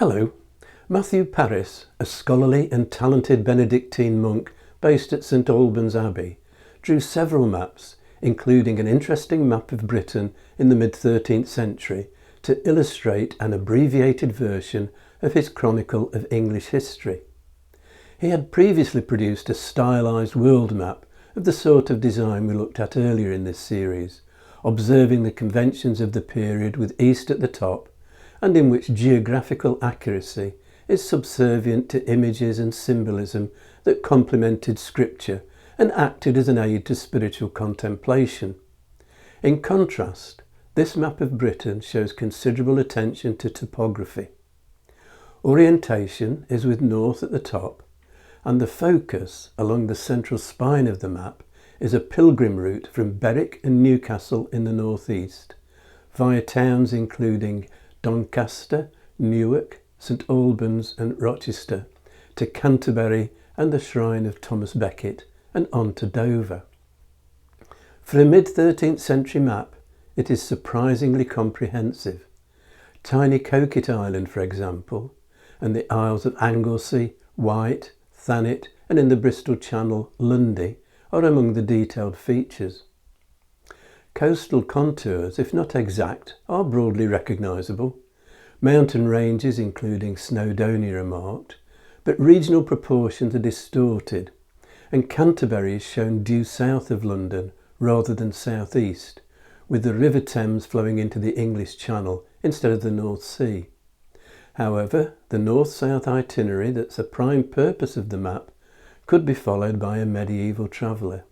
Hello. Matthew Paris, a scholarly and talented Benedictine monk based at St Albans Abbey, drew several maps, including an interesting map of Britain in the mid-13th century, to illustrate an abbreviated version of his Chronicle of English History. He had previously produced a stylised world map of the sort of design we looked at earlier in this series, observing the conventions of the period with east at the top, and in which geographical accuracy is subservient to images and symbolism that complemented scripture and acted as an aid to spiritual contemplation. In contrast, this map of Britain shows considerable attention to topography. Orientation is with north at the top, and the focus along the central spine of the map is a pilgrim route from Berwick and Newcastle in the northeast, via towns including Doncaster, Newark, St Albans and Rochester, to Canterbury and the shrine of Thomas Becket, and on to Dover. For a mid-13th century map, it is surprisingly comprehensive. Tiny Coquet Island, for example, and the Isles of Anglesey, Wight, Thanet, and in the Bristol Channel, Lundy, are among the detailed features. Coastal contours, if not exact, are broadly recognisable. Mountain ranges including Snowdonia are marked, but regional proportions are distorted, and Canterbury is shown due south of London rather than southeast, with the River Thames flowing into the English Channel instead of the North Sea. However, the north-south itinerary that's a prime purpose of the map could be followed by a medieval traveller.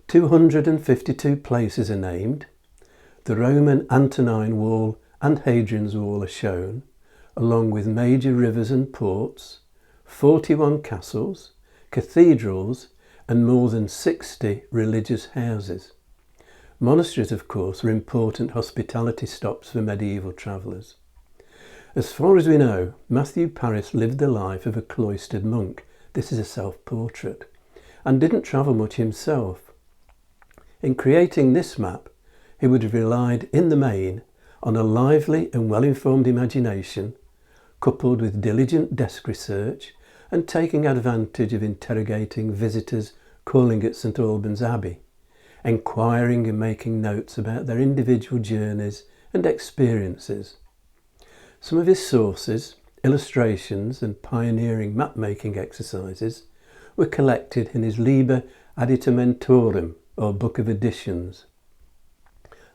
252 places are named. The Roman Antonine Wall and Hadrian's Wall are shown, along with major rivers and ports, 41 castles, cathedrals, and more than 60 religious houses. Monasteries, of course, were important hospitality stops for medieval travellers. As far as we know, Matthew Paris lived the life of a cloistered monk. This is a self-portrait, and didn't travel much himself. In creating this map, he would have relied in the main on a lively and well-informed imagination, coupled with diligent desk research and taking advantage of interrogating visitors calling at St Albans Abbey, enquiring and making notes about their individual journeys and experiences. Some of his sources, illustrations and pioneering map-making exercises were collected in his Liber Additamentorum, or Book of Additions.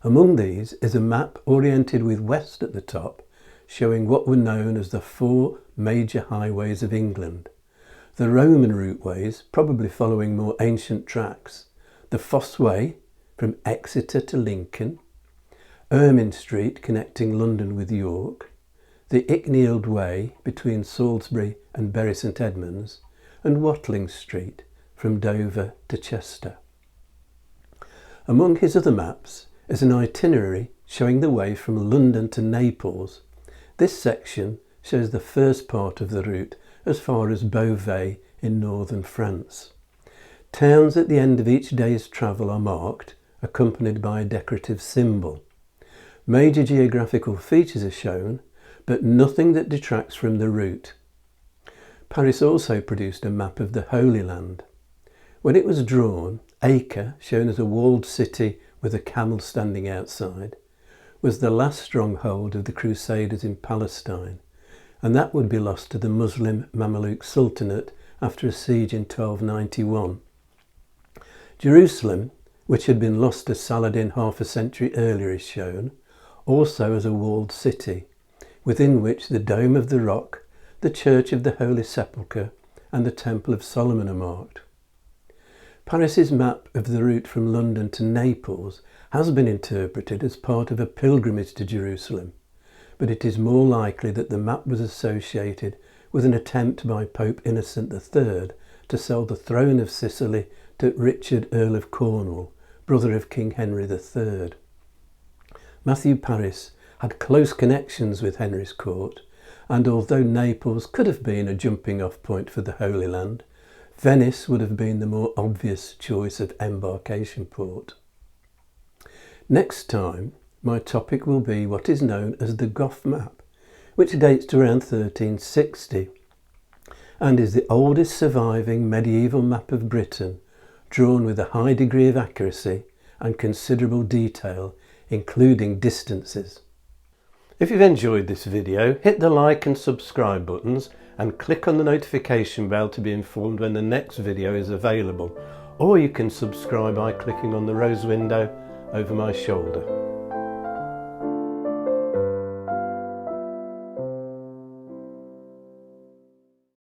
Among these is a map oriented with west at the top, showing what were known as the 4 major highways of England. The Roman routeways, probably following more ancient tracks, the Fosse Way from Exeter to Lincoln, Ermine Street connecting London with York, the Icknield Way between Salisbury and Bury St Edmunds, and Watling Street from Dover to Chester. Among his other maps is an itinerary showing the way from London to Naples. This section shows the first part of the route as far as Beauvais in northern France. Towns at the end of each day's travel are marked, accompanied by a decorative symbol. Major geographical features are shown, but nothing that detracts from the route. Paris also produced a map of the Holy Land. When it was drawn, Acre, shown as a walled city with a camel standing outside, was the last stronghold of the Crusaders in Palestine, and that would be lost to the Muslim Mamluk Sultanate after a siege in 1291. Jerusalem, which had been lost to Saladin half a century earlier, is shown, also as a walled city, within which the Dome of the Rock, the Church of the Holy Sepulchre, and the Temple of Solomon are marked. Paris's map of the route from London to Naples has been interpreted as part of a pilgrimage to Jerusalem, but it is more likely that the map was associated with an attempt by Pope Innocent III to sell the throne of Sicily to Richard, Earl of Cornwall, brother of King Henry III. Matthew Paris had close connections with Henry's court, and although Naples could have been a jumping-off point for the Holy Land, Venice would have been the more obvious choice of embarkation port. Next time, my topic will be what is known as the Gough map, which dates to around 1360 and is the oldest surviving medieval map of Britain, drawn with a high degree of accuracy and considerable detail, including distances. If you've enjoyed this video, hit the like and subscribe buttons and click on the notification bell to be informed when the next video is available, or you can subscribe by clicking on the rose window over my shoulder.